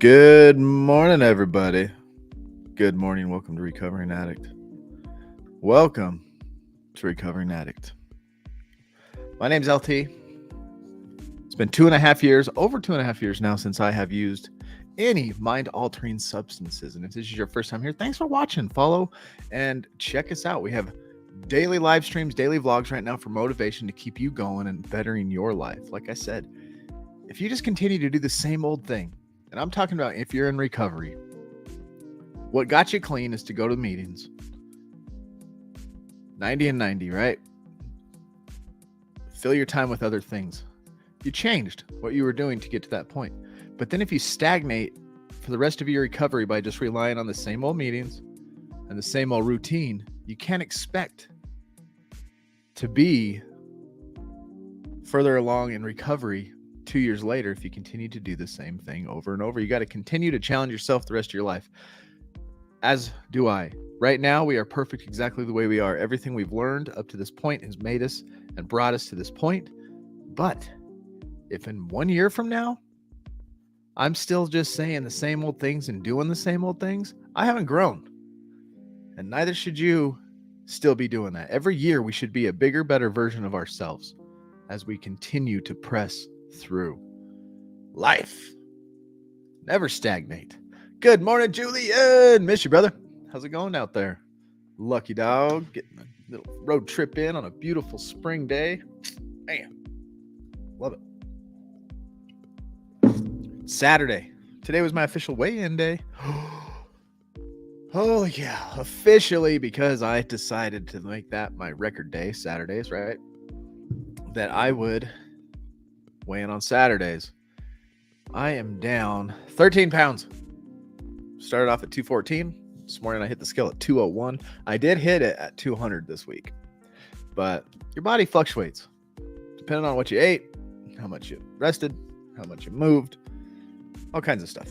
Good morning, everybody. Good morning. Welcome to Recovering Addict. Welcome to Recovering Addict. My name's LT. It's been over 2.5 years now since I have used any mind-altering substances. And if this is your first time here, thanks for watching. Follow and check us out. We have daily live streams, daily vlogs right now for motivation to keep you going and bettering your life. Like I said, if you just continue to do the same old thing, and I'm talking about if you're in recovery, what got you clean is to go to meetings. 90 and 90, right? Fill your time with other things. You changed what you were doing to get to that point. But then if you stagnate for the rest of your recovery by just relying on the same old meetings and the same old routine, you can't expect to be further along in recovery 2 years later if you continue to do the same thing over and over. You got to continue to challenge yourself the rest of your life, as do I. Right now, we are perfect exactly the way we are. Everything we've learned up to this point has made us and brought us to this point. But if in 1 year from now, I'm still just saying the same old things and doing the same old things, I haven't grown. And neither should you still be doing that. Every year, we should be a bigger, better version of ourselves as we continue to press through life. Never stagnate. Good morning, Julian. Miss you, brother. How's it going out there? Lucky dog. Getting a little road trip in on a beautiful spring day. Man, love it. Saturday. Today was my official weigh-in day. Oh, yeah. Officially, because I decided to make that my record day, Saturdays, right? That I would weigh in on Saturdays. I am down 13 pounds. Started off at 214. This morning I hit the scale at 201. I did hit it at 200 this week. But your body fluctuates depending on what you ate, how much you rested, how much you moved, all kinds of stuff.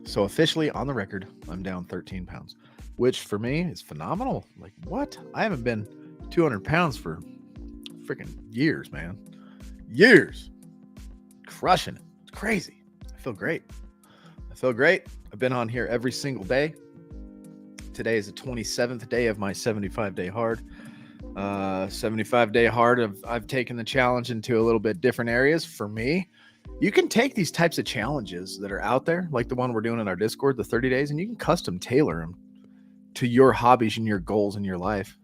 So officially on the record, I'm down 13 pounds, which for me is phenomenal. Like, what? I haven't been 200 pounds for freaking years, man. Years. Crushing it. It's crazy. I feel great. I've been on here every single day. Today is the 27th day of my 75-day hard. 75-day hard. I've taken the challenge into a little bit different areas. For me, you can take these types of challenges that are out there, like the one we're doing in our Discord, the 30 days, and you can custom tailor them to your hobbies and your goals in your life.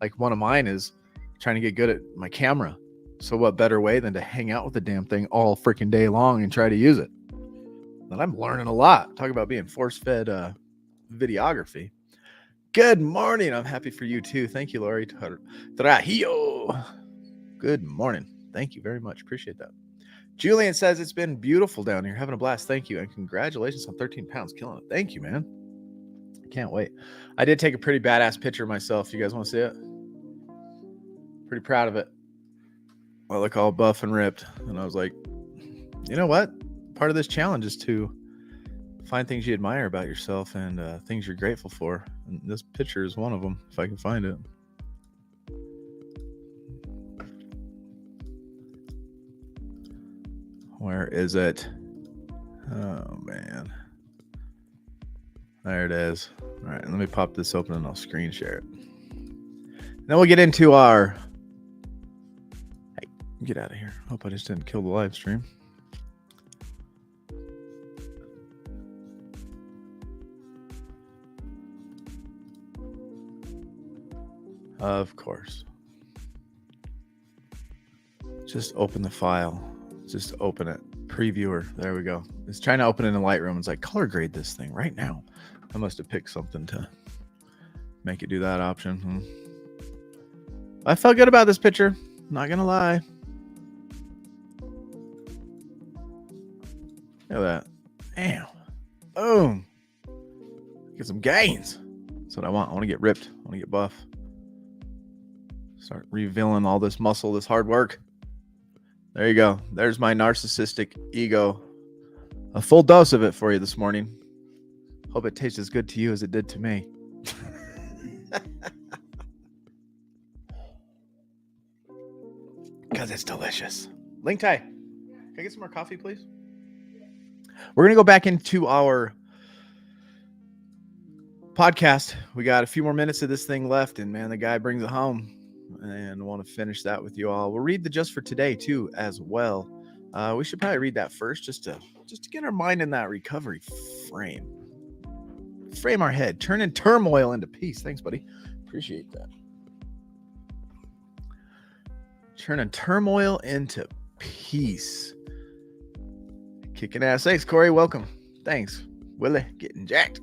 Like one of mine is trying to get good at my camera. So what better way than to hang out with the damn thing all freaking day long and try to use it? And I'm learning a lot. Talk about being force-fed videography. Good morning. I'm happy for you too. Thank you, Lori Trujillo. Good morning. Thank you very much. Appreciate that. Julian says it's been beautiful down here. Having a blast. Thank you. And congratulations on 13 pounds. Killing it. Thank you, man. I can't wait. I did take a pretty badass picture of myself. You guys want to see it? Pretty proud of it. I look all buff and ripped. And I was like, you know what? Part of this challenge is to find things you admire about yourself and things you're grateful for. And this picture is one of them, if I can find it. Where is it? Oh, man. There it is. All right, let me pop this open and I'll screen share it. Then we'll get into our... Hey, get out of here. Hope I just didn't kill the live stream. Of course. Just open the file. Just open it. Previewer. There we go. It's trying to open it in Lightroom. It's like, color grade this thing right now. I must have picked something to make it do that option. I felt good about this picture. Not going to lie. Look at that. Damn. Boom. Get some gains. That's what I want. I want to get ripped. I want to get buff. Start revealing all this muscle, this hard work. There you go. There's my narcissistic ego. A full dose of it for you this morning. Hope it tastes as good to you as it did to me. Because it's delicious. Ling Tai, can I get some more coffee, please? We're going to go back into our podcast. We got a few more minutes of this thing left, and man, the guy brings it home, and I want to finish that with you all. We'll read the just for today too as well. We should probably read that first, just to get our mind in that recovery frame our head, turning turmoil into peace. Thanks, buddy. Appreciate that. Turning turmoil into peace. Kicking ass. Thanks, Corey. Welcome. Thanks, Willie. Getting jacked.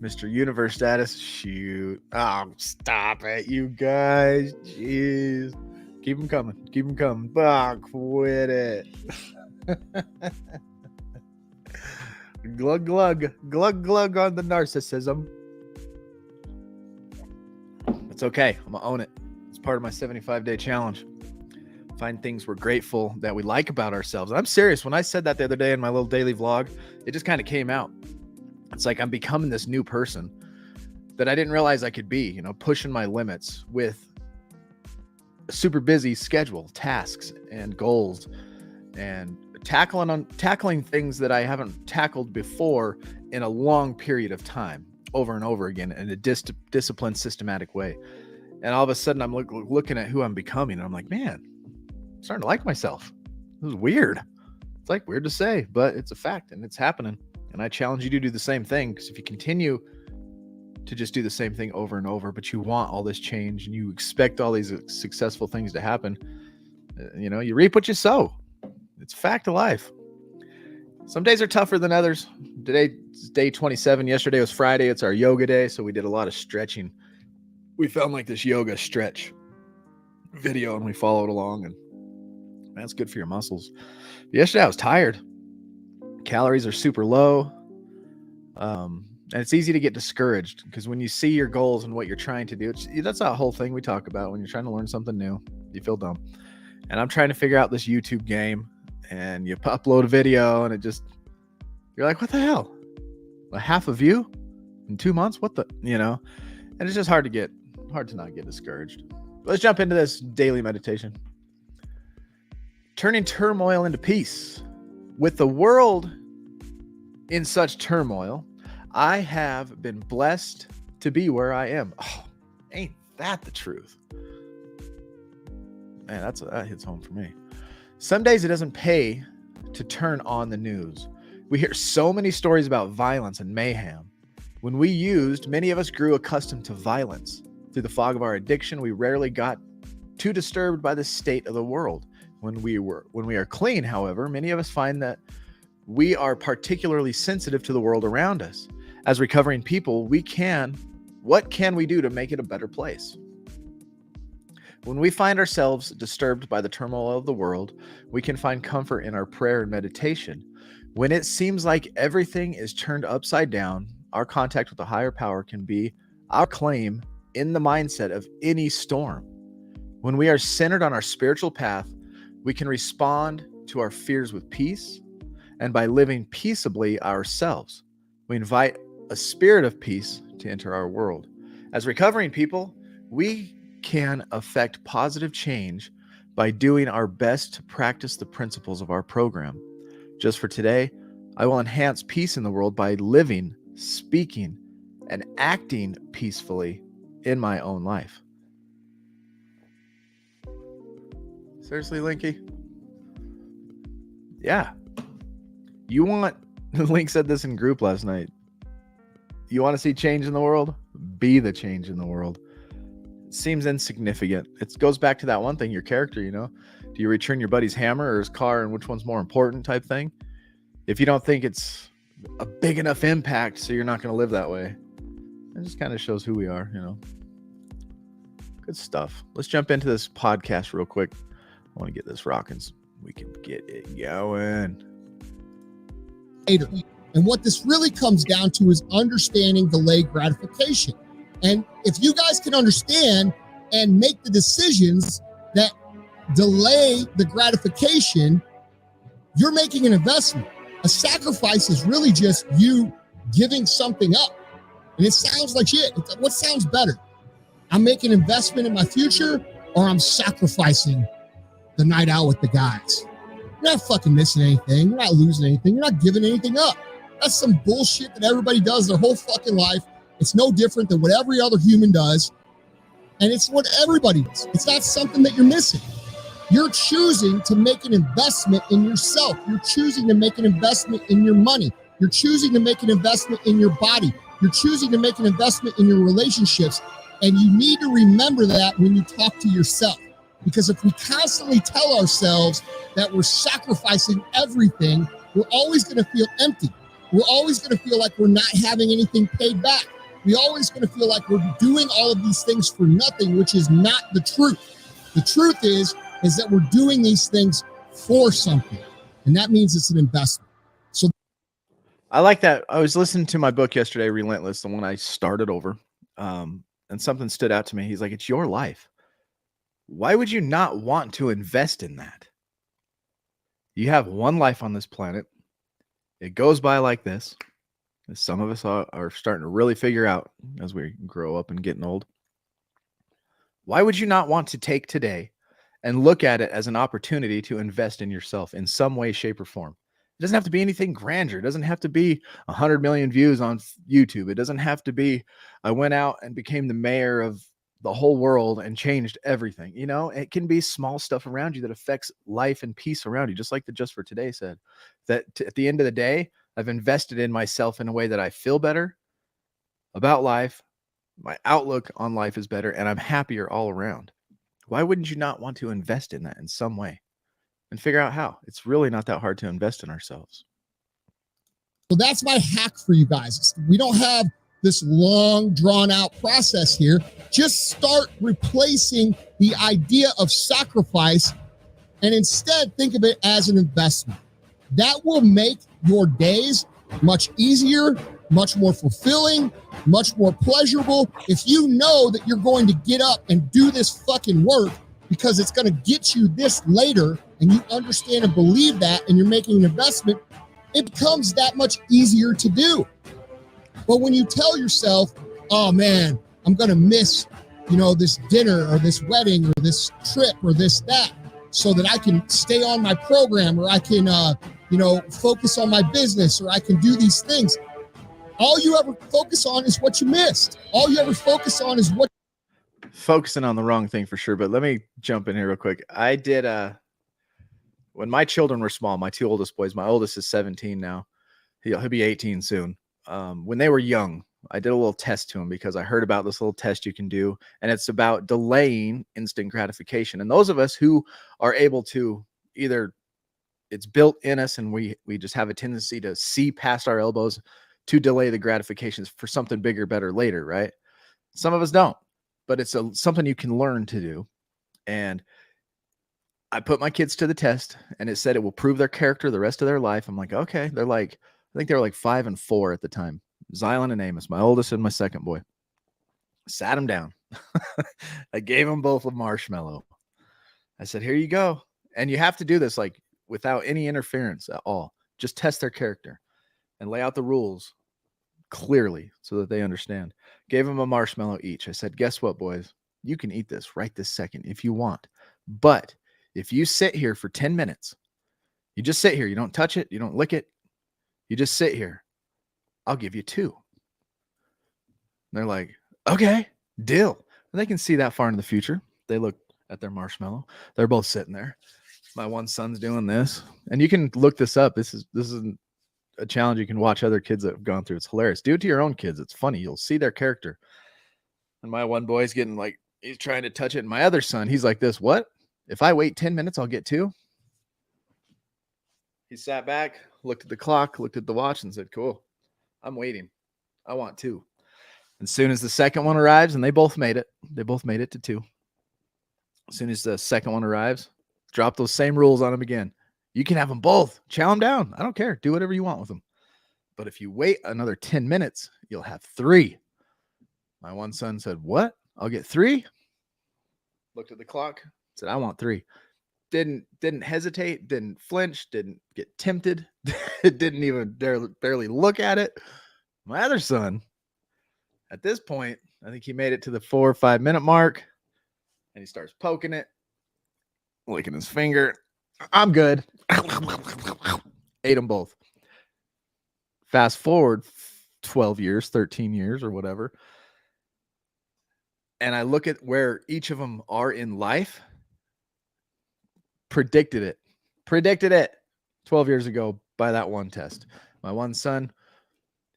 Mr. Universe status. Shoot. Oh, stop it, you guys. Jeez. Keep them coming. Keep them coming. Oh, quit it. Glug, glug. Glug, glug on the narcissism. It's okay. I'm going to own it. It's part of my 75-day challenge. Find things we're grateful that we like about ourselves. And I'm serious. When I said that the other day in my little daily vlog, it just kind of came out. It's like I'm becoming this new person that I didn't realize I could be, pushing my limits with a super busy schedule, tasks and goals, and tackling things that I haven't tackled before in a long period of time, over and over again in a disciplined, systematic way. And all of a sudden I'm looking at who I'm becoming, and I'm like, man, I'm starting to like myself. This is weird. It's like weird to say, but it's a fact, and it's happening. And I challenge you to do the same thing, because if you continue to just do the same thing over and over, but you want all this change and you expect all these successful things to happen, you reap what you sow. It's a fact of life. Some days are tougher than others. Today's day 27. Yesterday was Friday. It's our yoga day, so we did a lot of stretching. We found like this yoga stretch video, and we followed along, and that's good for your muscles. But yesterday I was tired. Calories are super low. And it's easy to get discouraged, because when you see your goals and what you're trying to do, that's that whole thing we talk about. When you're trying to learn something new, you feel dumb. And I'm trying to figure out this YouTube game, and you upload a video, and you're like, what the hell? A half a view in 2 months? What the, and it's just hard to not get discouraged. Let's jump into this daily meditation. Turning turmoil into peace. With the world in such turmoil, I have been blessed to be where I am. Oh, ain't that the truth? Man, that hits home for me. Some days it doesn't pay to turn on the news. We hear so many stories about violence and mayhem. When we used, many of us grew accustomed to violence. Through the fog of our addiction, we rarely got too disturbed by the state of the world. When we are clean, however, many of us find that we are particularly sensitive to the world around us. As recovering people, what can we do to make it a better place? When we find ourselves disturbed by the turmoil of the world, we can find comfort in our prayer and meditation. When it seems like everything is turned upside down, our contact with the higher power can be our claim in the mindset of any storm. When we are centered on our spiritual path, we can respond to our fears with peace, and by living peaceably ourselves, we invite a spirit of peace to enter our world. As recovering people, we can affect positive change by doing our best to practice the principles of our program. Just for today, I will enhance peace in the world by living, speaking, and acting peacefully in my own life. Seriously, Linky? Yeah. Link said this in group last night. You want to see change in the world? Be the change in the world. It seems insignificant. It goes back to that one thing, your character, Do you return your buddy's hammer or his car, and which one's more important type thing? If you don't think it's a big enough impact, so you're not going to live that way. It just kind of shows who we are, Good stuff. Let's jump into this podcast real quick. I want to get this rocking so we can get it going. And what this really comes down to is understanding delayed gratification. And if you guys can understand and make the decisions that delay the gratification, you're making an investment. A sacrifice is really just you giving something up. And it sounds like shit. What sounds better? I'm making an investment in my future, or I'm sacrificing the night out with the guys. You're not fucking missing anything. You're not losing anything. You're not giving anything up. That's some bullshit that everybody does their whole fucking life. It's no different than what every other human does. And it's what everybody does. It's not something that you're missing. You're choosing to make an investment in yourself. You're choosing to make an investment in your money. You're choosing to make an investment in your body. You're choosing to make an investment in your relationships. And you need to remember that when you talk to yourself. Because if we constantly tell ourselves that we're sacrificing everything, we're always going to feel empty. We're always going to feel like we're not having anything paid back. We're always going to feel like we're doing all of these things for nothing, which is not the truth. The truth is that we're doing these things for something. And that means it's an investment. So I like that. I was listening to my book yesterday, Relentless, the one I started over. And something stood out to me. He's like, it's your life. Why would you not want to invest in that? You have one life on this planet. It goes by like this. As some of us are starting to really figure out as we grow up and getting old. Why would you not want to take today and look at it as an opportunity to invest in yourself in some way, shape, or form? It doesn't have to be anything grandeur. It doesn't have to be 100 million views on YouTube. It doesn't have to be, I went out and became the mayor of the whole world and changed everything. You know, it can be small stuff around you that affects life and peace around you. Just like the Just for Today said, that at the end of the day, I've invested in myself in a way that I feel better about life. My outlook on life is better and I'm happier all around. Why wouldn't you not want to invest in that in some way and figure out how? It's really not that hard to invest in ourselves. So that's my hack for you guys. We don't have this long drawn out process here. Just start replacing the idea of sacrifice and instead think of it as an investment. That will make your days much easier, much more fulfilling, much more pleasurable. If you know that you're going to get up and do this fucking work because it's going to get you this later, and you understand and believe that, and you're making an investment, it becomes that much easier to do. But when you tell yourself, oh man, I'm going to miss, this dinner or this wedding or this trip or this, that, so that I can stay on my program or I can, focus on my business or I can do these things. All you ever focus on is what you missed. All you ever focus on is what. Focusing on the wrong thing for sure. But let me jump in here real quick. I did, when my children were small, my two oldest boys, my oldest is 17 now. He'll be 18 soon. When they were young, I did a little test to them because I heard about this little test you can do, and it's about delaying instant gratification. And those of us who are able to either it's built in us and we just have a tendency to see past our elbows to delay the gratifications for something bigger, better later, right? Some of us don't, but it's something you can learn to do. And I put my kids to the test and it said it will prove their character the rest of their life. I'm like, okay. They're like, I think they were like 5 and 4 at the time. Xylan and Amos, my oldest and my second boy. Sat them down. I gave them both a marshmallow. I said, here you go. And you have to do this like without any interference at all. Just test their character and lay out the rules clearly so that they understand. Gave them a marshmallow each. I said, guess what, boys? You can eat this right this second if you want. But if you sit here for 10 minutes, you just sit here. You don't touch it. You don't lick it. You just sit here. I'll give you 2. And they're like, okay, deal. And they can see that far into the future. They look at their marshmallow. They're both sitting there. My one son's doing this. And you can look this up. This is a challenge you can watch other kids that have gone through. It's hilarious. Do it to your own kids. It's funny. You'll see their character. And my one boy's getting like, he's trying to touch it. And my other son, he's like this, what? If I wait 10 minutes, I'll get 2. He sat back, looked at the clock, looked at the watch and said, cool, I'm waiting. I want 2. As soon as the second one arrives, and they both made it to 2. As soon as the second one arrives, drop those same rules on them again. You can have them both. Chow them down. I don't care. Do whatever you want with them. But if you wait another 10 minutes, you'll have 3. My one son said, what? I'll get 3? Looked at the clock, said, I want 3. Didn't hesitate, didn't flinch, didn't get tempted, didn't even barely look at it. My other son, at this point, I think he made it to the 4 or 5 minute mark, and he starts poking it, licking his finger, I'm good. Ate them both. Fast forward 12 years, 13 years or whatever. And I look at where each of them are in life. Predicted it 12 years ago by that one test. My one son,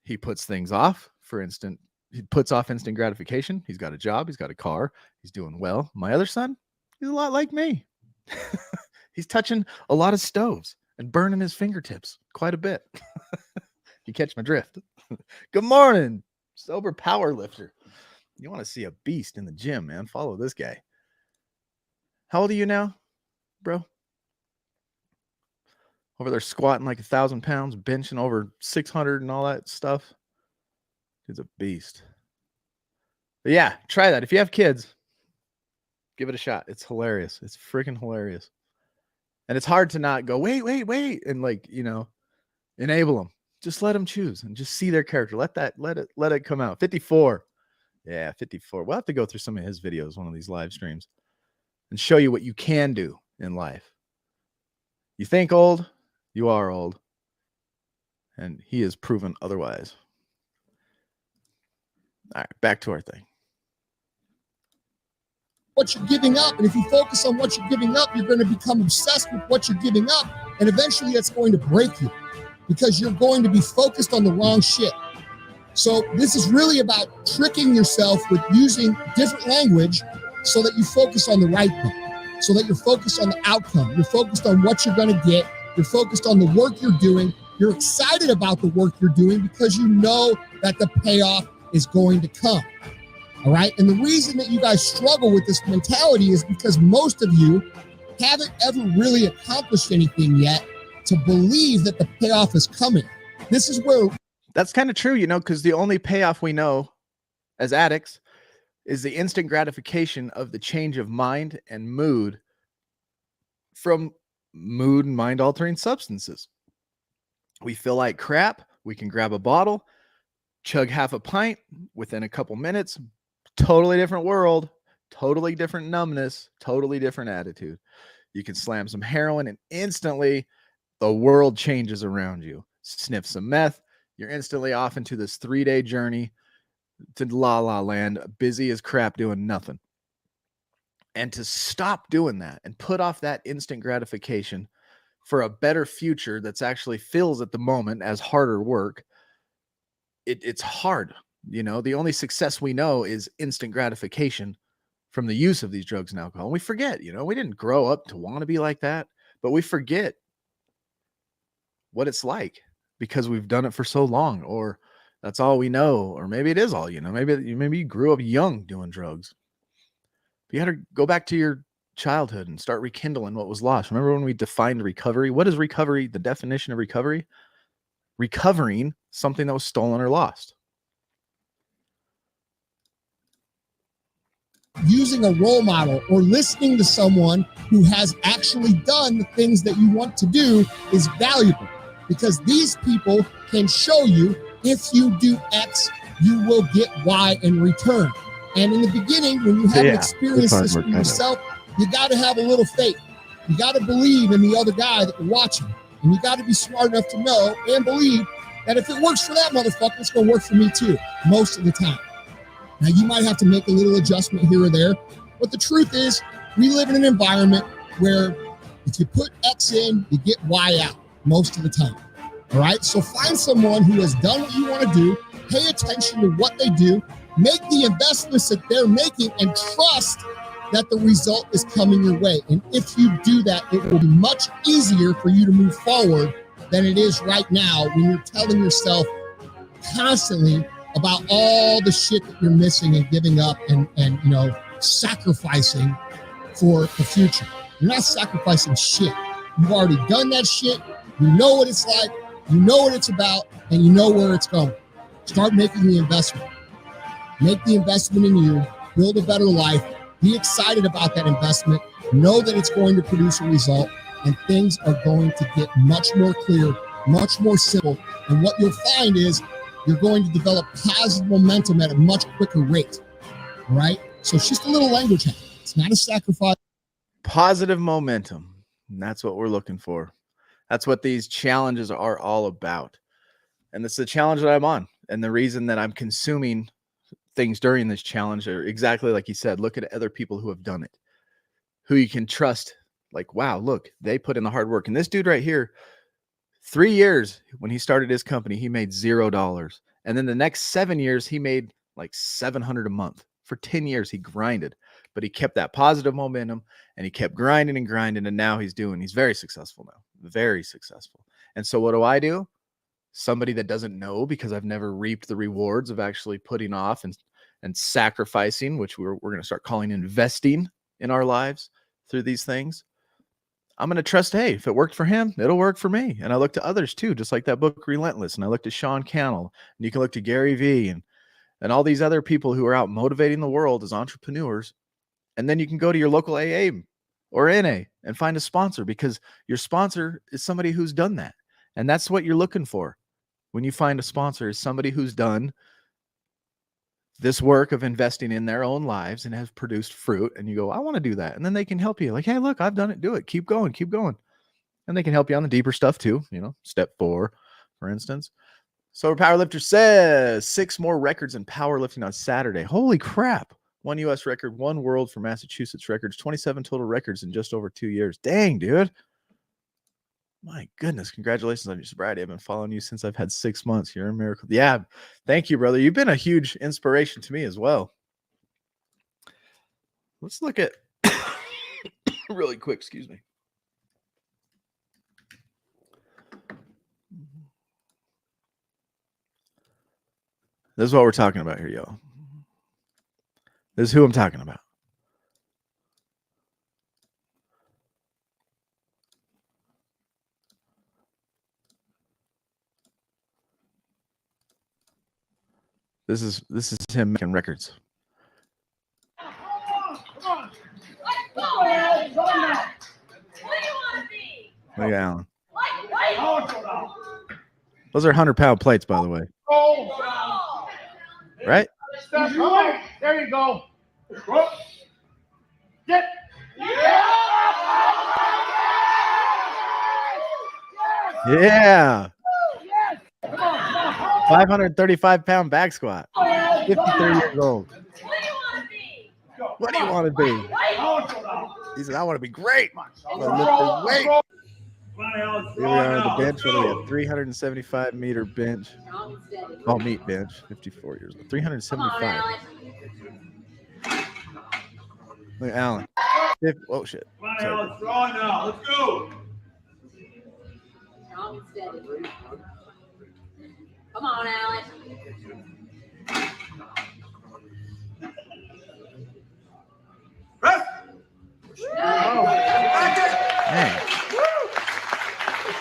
he puts things off. He puts off instant gratification. He's got a job. He's got a car. He's doing well. My other son, he's a lot like me. He's touching a lot of stoves and burning his fingertips quite a bit. You catch my drift. Good morning, sober power lifter. You want to see a beast in the gym, man? Follow this guy. How old are you now, bro? Over there squatting like 1,000 pounds, benching over 600 and all that stuff. He's a beast. But yeah, try that. If you have kids, give it a shot. It's hilarious. It's freaking hilarious. And it's hard to not go, wait, and like, enable them. Just let them choose and just see their character. Let it come out. 54. Yeah, 54. We'll have to go through some of his videos, one of these live streams, and show you what you can do in life. You think old, you are old. And he has proven otherwise. All right, back to our thing. What you're giving up, and if you focus on what you're giving up, you're going to become obsessed with what you're giving up, and eventually that's going to break you because you're going to be focused on the wrong shit. So this is really about tricking yourself with using different language so that you focus on the right thing, so that you're focused on the outcome, you're focused on what you're going to get, you're focused on the work you're doing, you're excited about the work you're doing because you know that the payoff is going to come. All right. And the reason that you guys struggle with this mentality is because most of you haven't ever really accomplished anything yet to believe that the payoff is coming. This is where that's kind of true, because the only payoff we know as addicts is the instant gratification of the change of mind and mood from mood and mind altering substances. We feel like crap. We can grab a bottle, chug half a pint within a couple minutes. Totally different world, totally different numbness, totally different attitude. You can slam some heroin and instantly the world changes around you. Sniff some meth, you're instantly off into this 3-day journey to La La Land, busy as crap doing nothing. And to stop doing that and put off that instant gratification for a better future that's actually feels at the moment as harder work, it's hard. The only success we know is instant gratification from the use of these drugs and alcohol. And we forget, we didn't grow up to want to be like that, but we forget what it's like because we've done it for so long, or that's all we know, or maybe it is all, maybe you grew up young doing drugs. But you had to go back to your childhood and start rekindling what was lost. Remember when we defined recovery? What is recovery? The definition of recovery? Recovering something that was stolen or lost. Using a role model or listening to someone who has actually done the things that you want to do is valuable because these people can show you if you do X, you will get Y in return. And in the beginning, when you haven't experienced this for yourself, you got to have a little faith. You got to believe in the other guy that you're watching. And you got to be smart enough to know and believe that if it works for that motherfucker, it's going to work for me too, most of the time. Now, you might have to make a little adjustment here or there, but the truth is we live in an environment where if you put X in, you get Y out most of the time. All right. So find someone who has done what you want to do, pay attention to what they do, make the investments that they're making, and trust that the result is coming your way. And if you do that, it will be much easier for you to move forward than it is right now when you're telling yourself constantly about all the shit that you're missing and giving up and sacrificing for the future. You're not sacrificing shit. You've already done that shit. You know what it's like. You know what it's about, and you know where it's going. Start making the investment. Make the investment in you. Build a better life. Be excited about that investment. Know that it's going to produce a result, and things are going to get much more clear, much more simple. And what you'll find is you're going to develop positive momentum at a much quicker rate. All right? So it's just a little language hack. It's not a sacrifice. Positive momentum. And that's what we're looking for. That's what these challenges are all about. And this is the challenge that I'm on. And the reason that I'm consuming things during this challenge are exactly like you said. Look at other people who have done it, who you can trust. Like, wow, look, they put in the hard work. And this dude right here, 3 years when he started his company, he made $0. And then the next 7 years, he made like $700 a month. For 10 years, he grinded, but he kept that positive momentum and he kept grinding and grinding. And now he's very successful now, very successful. And so what do? Somebody that doesn't know, because I've never reaped the rewards of actually putting off and sacrificing, which we're going to start calling investing in our lives through these things. I'm going to trust, hey, if it worked for him, it'll work for me. And I look to others too, just like that book, Relentless. And I look to Sean Cannell, and you can look to Gary Vee and all these other people who are out motivating the world as entrepreneurs. And then you can go to your local AA or NA and find a sponsor, because your sponsor is somebody who's done that. And that's what you're looking for. When you find a sponsor, is somebody who's done this work of investing in their own lives and has produced fruit, and you go, I want to do that. And then they can help you. Like, hey, look, I've done it. Do it. Keep going. Keep going. And they can help you on the deeper stuff too. Step 4, for instance. So Powerlifter says 6 more records in powerlifting on Saturday. Holy crap. 1 U.S. record, 1 world for Massachusetts records, 27 total records in just over 2 years. Dang, dude. My goodness, congratulations on your sobriety. I've been following you since I've had 6 months. You're a miracle. Yeah, thank you, brother. You've been a huge inspiration to me as well. Let's look at really quick, excuse me. This is what we're talking about here, y'all. This is who I'm talking about. This is him making records. Look at Alan. Those are 100-pound plates, by the way. Right? There you go. Get. Yeah. 535-pound back squat. 53 years old. What do you want to be? He said, I want to be great. I want to lift this weight. Here we are on the bench. What do we have? 375-meter bench. Oh, meat bench. 54 years old. 375. Look at Alan. Oh, shit. Come on, Alan. Strong now. Let's go. Come on, Alan. Man.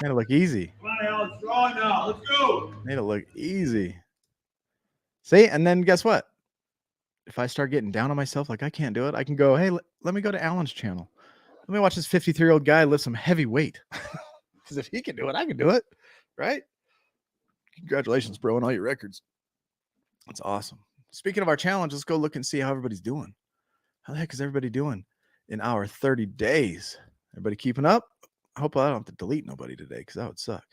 Made it look easy. Come on, Alan. Strong now. Let's go. Made it look easy. See? And then guess what? If I start getting down on myself, like I can't do it, I can go, hey, let me go to Alan's channel. Let me watch this 53-year-old guy lift some heavy weight. Because if he can do it, I can do it. Right? Congratulations, bro, on all your records. That's awesome. Speaking of our challenge, let's go look and see how everybody's doing. How the heck is everybody doing in our 30 days? Everybody keeping up? I hope I don't have to delete nobody today, because that would suck.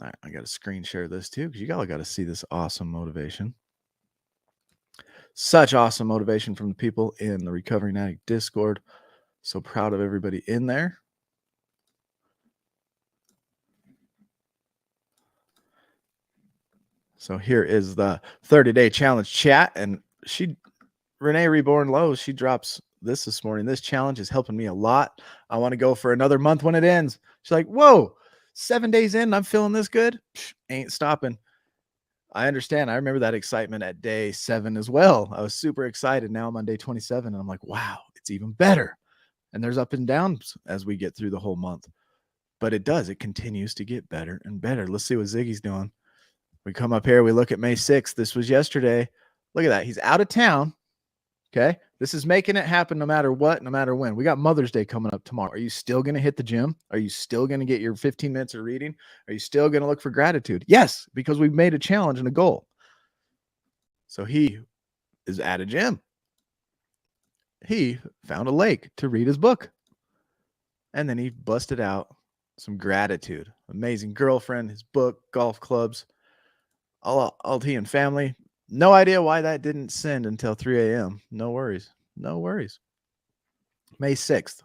All right, I got to screen share this too, because you all got to see this awesome motivation. Such awesome motivation from the people in the Recovering Addict Discord. So proud of everybody in there. So here is the 30-day challenge chat. And Renee Reborn Lowe, she drops this morning. This challenge is helping me a lot. I want to go for another month when it ends. She's like, whoa, 7 days in, I'm feeling this good. Ain't stopping. I understand. I remember that excitement at day 7 as well. I was super excited. Now I'm on day 27 and I'm like, wow, it's even better. And there's up and downs as we get through the whole month. But it continues to get better and better. Let's see what Ziggy's doing. We come up here, we look at May 6th. This was yesterday. Look at that. He's out of town. Okay. This is making it happen no matter what, no matter when. We got Mother's Day coming up tomorrow. Are you still going to hit the gym? Are you still going to get your 15 minutes of reading? Are you still going to look for gratitude? Yes, because we've made a challenge and a goal. So he is at a gym. He found a lake to read his book. And then he busted out some gratitude. Amazing girlfriend, his book, golf clubs, all he and family. No idea why that didn't send until 3 a.m. No worries. No worries. May 6th,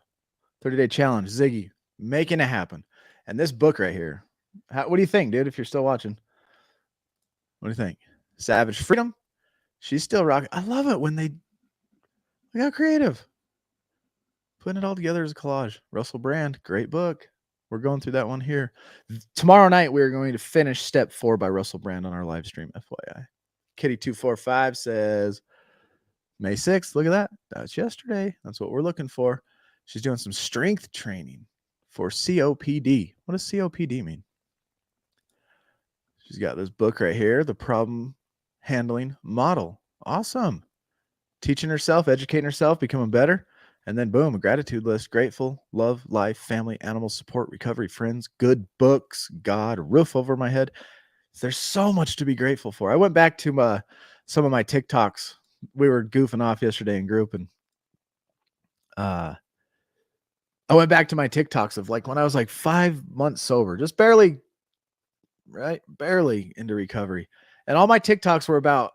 30-day challenge. Ziggy, making it happen. And this book right here. What do you think, dude, if you're still watching? What do you think? Savage Freedom. She's still rocking. I love it when they got creative. Putting it all together as a collage. Russell Brand, great book. We're going through that one here. Tomorrow night, we're going to finish step 4 by Russell Brand on our live stream, FYI. Kitty245 says, May 6th. Look at that. That's yesterday. That's what we're looking for. She's doing some strength training for COPD. What does COPD mean? She's got this book right here, The Problem Handling Model. Awesome. Teaching herself, educating herself, becoming better. And then boom, a gratitude list. Grateful, love, life, family, animals, support, recovery, friends, good books, God, roof over my head. There's so much to be grateful for. I went back to some of my TikToks. We were goofing off yesterday in group, and I went back to my TikToks of like when I was like 5 months sober, just barely into recovery. And all my TikToks were about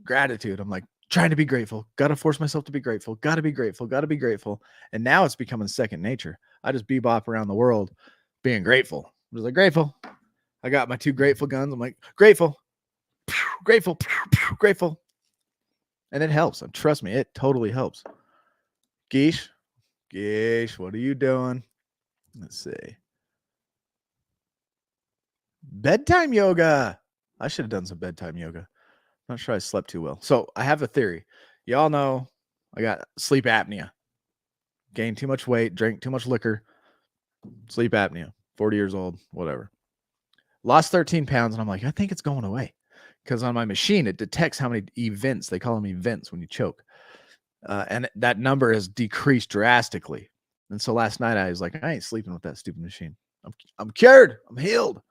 gratitude. I'm like, trying to be grateful. Got to force myself to be grateful. Got to be grateful. Got to be grateful. And now it's becoming second nature. I just bebop around the world being grateful. I'm just like, grateful. I got my 2 grateful guns. I'm like, grateful, grateful, grateful. And it helps. And trust me, it totally helps. Geesh, what are you doing? Let's see. Bedtime yoga. I should have done some bedtime yoga. Not sure I slept too well. So I have a theory. Y'all know I got sleep apnea. Gained too much weight, drank too much liquor. Sleep apnea. 40 years old, whatever. Lost 13 pounds, and I'm like, I think it's going away. Because on my machine, it detects how many events. They call them events when you choke. And that number has decreased drastically. And so last night I was like, I ain't sleeping with that stupid machine. I'm cured. I'm healed.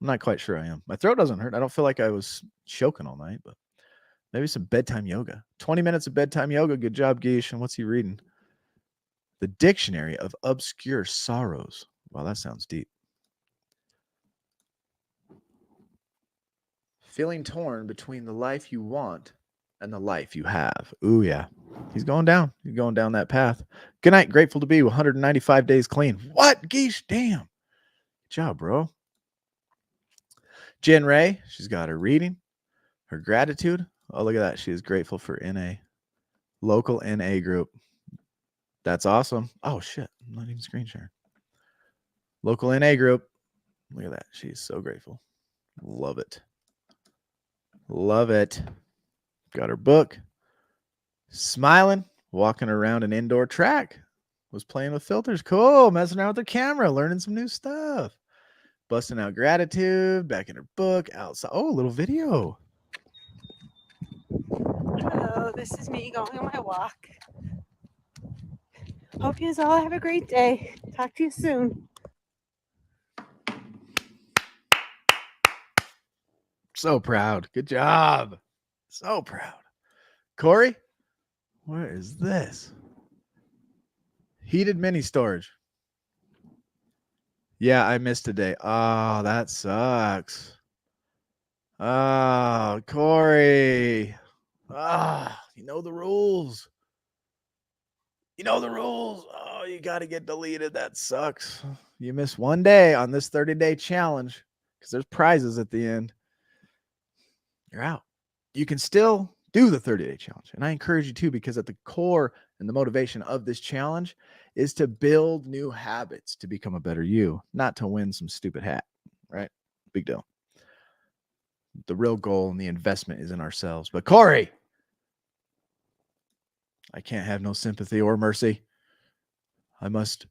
I'm not quite sure I am. My throat doesn't hurt. I don't feel like I was choking all night, but maybe some bedtime yoga. 20 minutes of bedtime yoga. Good job, Geish. And what's he reading? The Dictionary of Obscure Sorrows. Wow, that sounds deep. Feeling torn between the life you want and the life you have. Ooh, yeah. He's going down. He's going down that path. Good night. Grateful to be 195 days clean. What? Geish? Damn. Good job, bro. Jen Ray, she's got her reading, her gratitude. Oh, look at that. She is grateful for NA. Local NA group. That's awesome. Oh, shit. I'm not even screen sharing. Local NA group. Look at that. She's so grateful. Love it. Love it. Got her book. Smiling. Walking around an indoor track. Was playing with filters. Cool. Messing around with her camera. Learning some new stuff. Busting out gratitude. Back in her book. Outside. Oh, a little video. Hello, this is me going on my walk. Hope you all have a great day. Talk to you soon. So proud. Good job. So proud. Corey, where is this? Heated mini storage. Yeah, I missed a day. Oh, that sucks. Oh, Corey. You know the rules. You know the rules. Oh, you got to get deleted. That sucks. You miss one day on this 30-day challenge because there's prizes at the end. You're out. You can still do the 30-day challenge. And I encourage you to, because at the core and the motivation of this challenge is to build new habits to become a better you, not to win some stupid hat, right? Big deal. The real goal and the investment is in ourselves. But Corey, I can't have no sympathy or mercy. I must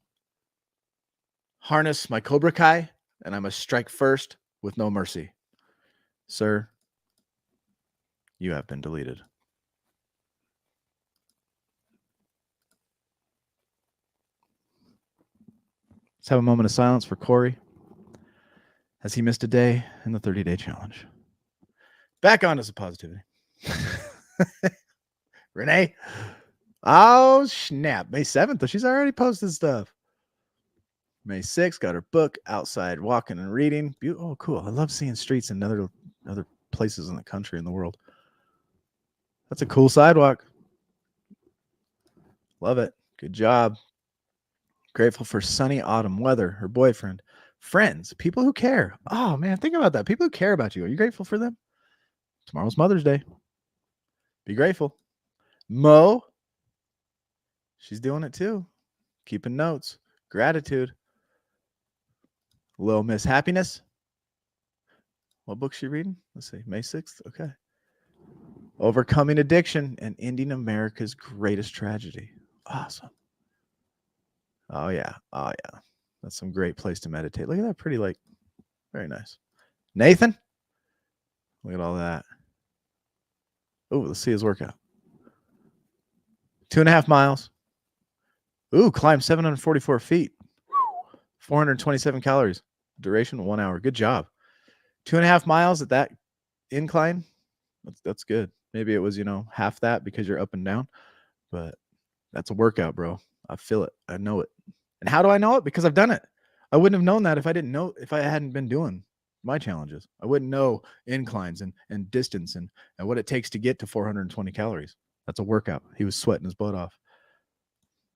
harness my Cobra Kai, and I must strike first with no mercy. Sir, you have been deleted. Let's have a moment of silence for Corey as he missed a day in the 30-day challenge. Back on to some positivity. Renee. Oh, snap. May 7th. She's already posted stuff. May 6th, got her book, Outside Walking and Reading. Oh, cool. I love seeing streets in other places in the country and the world. That's a cool sidewalk. Love it. Good job. Grateful for sunny autumn weather, her boyfriend, friends, people who care. Oh, man, think about that. People who care about you. Are you grateful for them? Tomorrow's Mother's Day. Be grateful. Mo, she's doing it too. Keeping notes. Gratitude. Little Miss Happiness. What book's she reading? Let's see. May 6th. Okay. Overcoming Addiction and Ending America's Greatest Tragedy. Awesome. Oh, yeah. Oh, yeah. That's some great place to meditate. Look at that pretty lake. Very nice. Nathan? Look at all that. Oh, let's see his workout. 2.5 miles. Ooh, climb 744 feet. 427 calories. Duration, 1 hour. Good job. 2.5 miles at that incline. That's good. Maybe it was, half that because you're up and down. But that's a workout, bro. I feel it. I know it. And how do I know it? Because I've done it. I wouldn't have known that if I hadn't been doing my challenges. I wouldn't know inclines and distance and what it takes to get to 420 calories. That's a workout. He was sweating his butt off.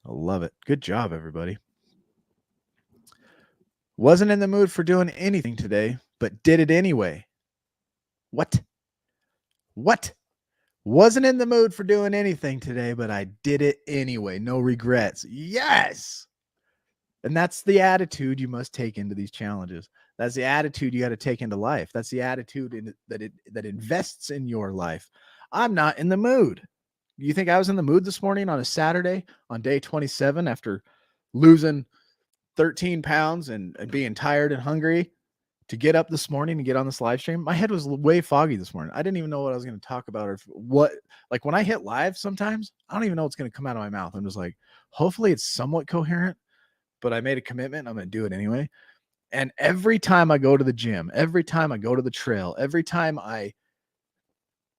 I love it. Good job, everybody. Wasn't in the mood for doing anything today, but did it anyway. What? Wasn't in the mood for doing anything today, but I did it anyway. No regrets. Yes. And that's the attitude you must take into these challenges. That's the attitude you got to take into life. That's the attitude that invests in your life. I'm not in the mood. You think I was in the mood this morning on a Saturday on day 27 after losing 13 pounds and being tired and hungry to get up this morning and get on this live stream? My head was way foggy this morning. I didn't even know what I was going to talk about or what. Like when I hit live sometimes, I don't even know what's going to come out of my mouth. I'm just like, hopefully it's somewhat coherent, but I made a commitment. I'm going to do it anyway. And every time I go to the gym, every time I go to the trail, every time I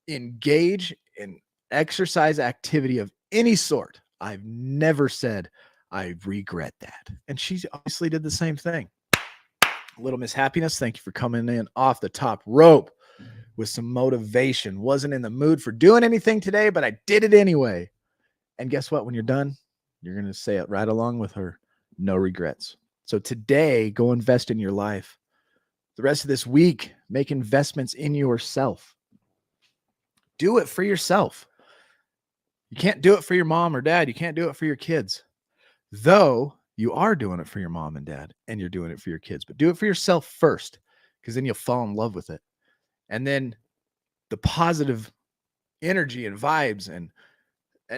engage in exercise activity of any sort, I've never said I regret that. And she obviously did the same thing. Little Miss Happiness, thank you for coming in off the top rope with some motivation. Wasn't in the mood for doing anything today, but I did it anyway. And guess what? When you're done, you're going to say it right along with her. No regrets. So today, go invest in your life. The rest of this week, make investments in yourself. Do it for yourself. You can't do it for your mom or dad. You can't do it for your kids. Though you are doing it for your mom and dad and you're doing it for your kids. But do it for yourself first, because then you'll fall in love with it. And then the positive energy and vibes and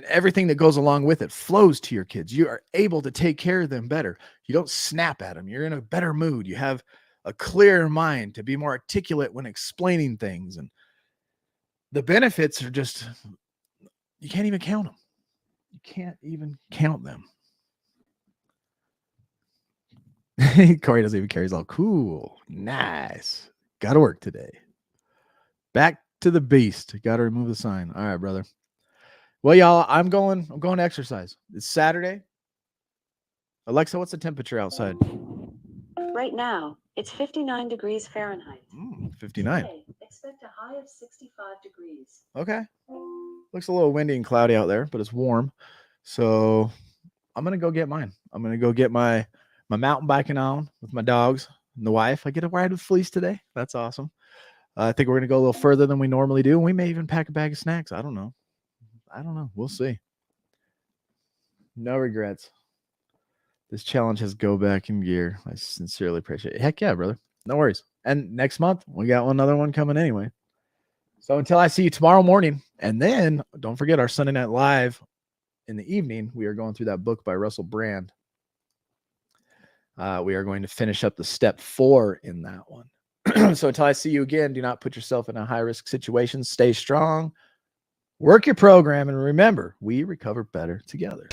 everything that goes along with it flows to your kids. You are able to take care of them better. You don't snap at them. You're in a better mood. You have a clearer mind to be more articulate when explaining things. And the benefits are just, you can't even count them. You can't even count them. Corey doesn't even care. He's all cool. Nice. Got to work today. Back to the beast. Got to remove the sign. All right, brother. Well, y'all, I'm going to exercise. It's Saturday. Alexa, what's the temperature outside? Right now, it's 59 degrees Fahrenheit. 59. Today, expect a high of 65 degrees. Okay. Looks a little windy and cloudy out there, but it's warm. So I'm going to go get mine. I'm going to go get my mountain biking on with my dogs and the wife. I get to ride with Fleece today. That's awesome. I think we're going to go a little further than we normally do. We may even pack a bag of snacks. I don't know. We'll see. No regrets. This challenge has go back in gear. I sincerely appreciate it. Heck yeah, brother. No worries. And next month, we got another one coming anyway. So until I see you tomorrow morning, and then don't forget our Sunday Night Live in the evening, we are going through that book by Russell Brand. We are going to finish up the step 4 in that one. So until I see you again, do not put yourself in a high-risk situation. Stay strong. Work your program, and remember, we recover better together.